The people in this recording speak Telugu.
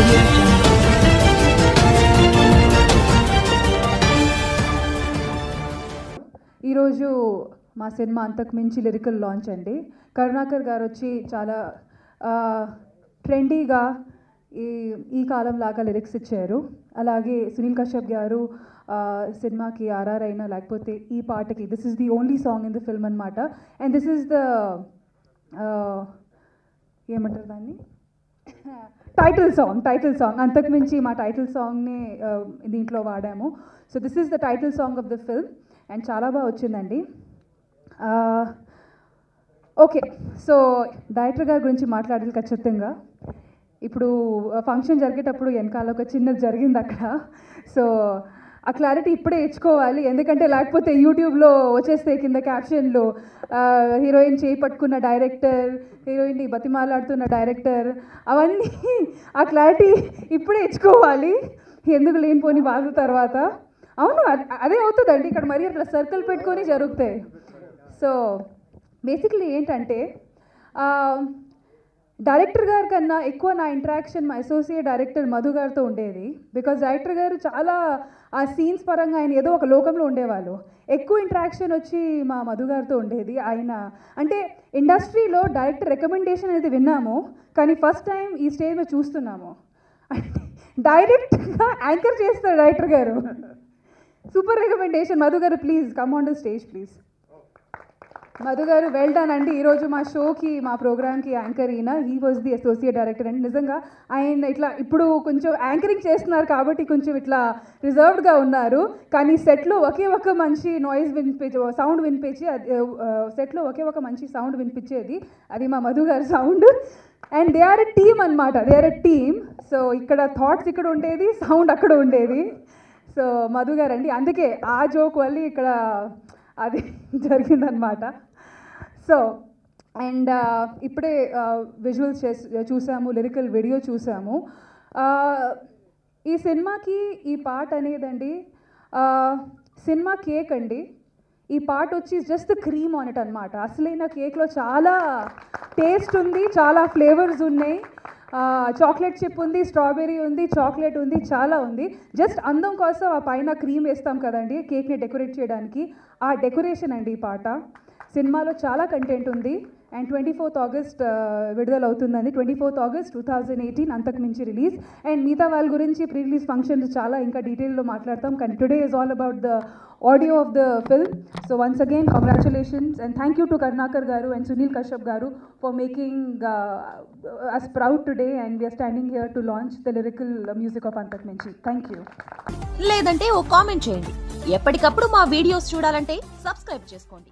Audio Jungle. ఈరోజు మా సినిమా అంతకు మించి లిరికల్ లాంచ్ అండి. కరుణాకర్ గారు వచ్చి చాలా ట్రెండీగా ఈ కాలం లాగా లిరిక్స్ ఇచ్చారు. అలాగే సునీల్ కశ్యప్ గారు సినిమాకి ఆర్ఆర్ అయినా లేకపోతే ఈ పాటకి this is the only song in the film అనమాట. అండ్ దిస్ ఈస్ ద ఏమంటారు దాన్ని టైటిల్ సాంగ్ అంతకుమించి మా టైటిల్ సాంగ్ని దీంట్లో వాడాము. So this is the title song of the film and చాలా బాగా వచ్చిందండి. ఓకే, సో డైరెక్టర్ గారి గురించి మాట్లాడాలి ఖచ్చితంగా. ఇప్పుడు ఫంక్షన్ జరిగేటప్పుడు వెనకాల ఒక చిన్నది జరిగింది అక్కడ. సో ఆ క్లారిటీ ఇప్పుడే ఇచ్చుకోవాలి, ఎందుకంటే లేకపోతే యూట్యూబ్లో వచ్చేస్తే కింద క్యాప్షన్లో హీరోయిన్ చేయి పట్టుకున్న డైరెక్టర్, హీరోయిన్ని బతిమాలాడుతున్న డైరెక్టర్, అవన్నీ ఆ క్లారిటీ ఇప్పుడే ఇచ్చుకోవాలి, ఎందుకు లేనిపోని బాధ తర్వాత. అవును, అదే అవుతుందండి ఇక్కడ, మరి అట్లా సర్కిల్ పెట్టుకొని జరుగుతాయి. సో బేసిక్లీ ఏంటంటే డైరెక్టర్ గారి కన్నా ఎక్కువ నా ఇంటరాక్షన్ మా అసోసియేట్ డైరెక్టర్ మధు గారితో ఉండేది. బికాజ్ డైరెక్టర్ గారు చాలా ఆ సీన్స్ పరంగా ఆయన ఏదో ఒక లోకంలో ఉండేవాళ్ళు. ఎక్కువ ఇంటరాక్షన్ వచ్చి మా మధు గారితో ఉండేది. ఆయన అంటే ఇండస్ట్రీలో డైరెక్టర్ రికమెండేషన్ అనేది విన్నాము, కానీ ఫస్ట్ టైం ఈ స్టేజ్ మీద చూస్తున్నాము. అంటే డైరెక్ట్గా యాంకర్ చేస్తారు డైరెక్టర్ గారు. సూపర్ రికమెండేషన్ మధు గారు, please come on the stage please. Madhu గారు వెల్ డన్ అండి. ఈరోజు మా షోకి మా ప్రోగ్రామ్కి యాంకర్ ఈయన, he was the associate director అండి. నిజంగా ఆయన ఇట్లా ఇప్పుడు కొంచెం యాంకరింగ్ చేస్తున్నారు కాబట్టి కొంచెం ఇట్లా రిజర్వ్డ్గా ఉన్నారు, కానీ సెట్లో ఒకే ఒక మంచి నాయిస్ సౌండ్ వినిపించి సెట్లో ఒకే ఒక మంచి సౌండ్ వినిపించేది, అది మా మధు గారి sound. And they are a team అనమాట, they are a team. So ఇక్కడ థాట్స్ ఇక్కడ ఉండేది, సౌండ్ అక్కడ ఉండేది. సో మధు గారు అండి, అందుకే ఆ జోక్ వల్ల ఇక్కడ అది జరిగిందనమాట. సో అండ్ ఇప్పుడే విజువల్స్ చూసాము, లిరికల్ వీడియో చూసాము. ఈ సినిమాకి ఈ పాట అనేదండి సినిమా కేక్ అండి. ఈ పాట వచ్చి జస్ట్ క్రీమ్ ఆన్ ఇట్ అనమాట. అసలైన కేక్లో చాలా టేస్ట్ ఉంది, చాలా ఫ్లేవర్స్ ఉన్నాయి. చాక్లెట్ చిప్ ఉంది, స్ట్రాబెర్రీ ఉంది, చాక్లెట్ ఉంది, చాలా ఉంది. జస్ట్ అందం కోసం ఆ పైన క్రీమ్ వేస్తాం కదండి కేక్ని డెకరేట్ చేయడానికి, ఆ డెకరేషన్ అండి ఈ పాట. సినిమాలో చాలా కంటెంట్ ఉంది. అండ్ 24th ఆగస్ట్ విడుదల అవుతుందండి. 24th ఆగస్ట్ 2018 అంతకు మించి రిలీజ్. అండ్ మిగతా వాళ్ళ గురించి ప్రీ రిలీజ్ ఫంక్షన్స్ చాలా ఇంకా డీటెయిల్లో మాట్లాడతాం, కానీ today is all about the audio of the film. So once again congratulations and thank you to Karunakar garu and Sunil Kashyap garu for making us proud today, and we are standing here to launch the lyrical music of Antak Minchi. Thank you. లేదంటే ఓ కామెంట్ చేయండి. ఎప్పటికప్పుడు మా వీడియోస్ చూడాలంటే సబ్స్క్రైబ్ చేసుకోండి.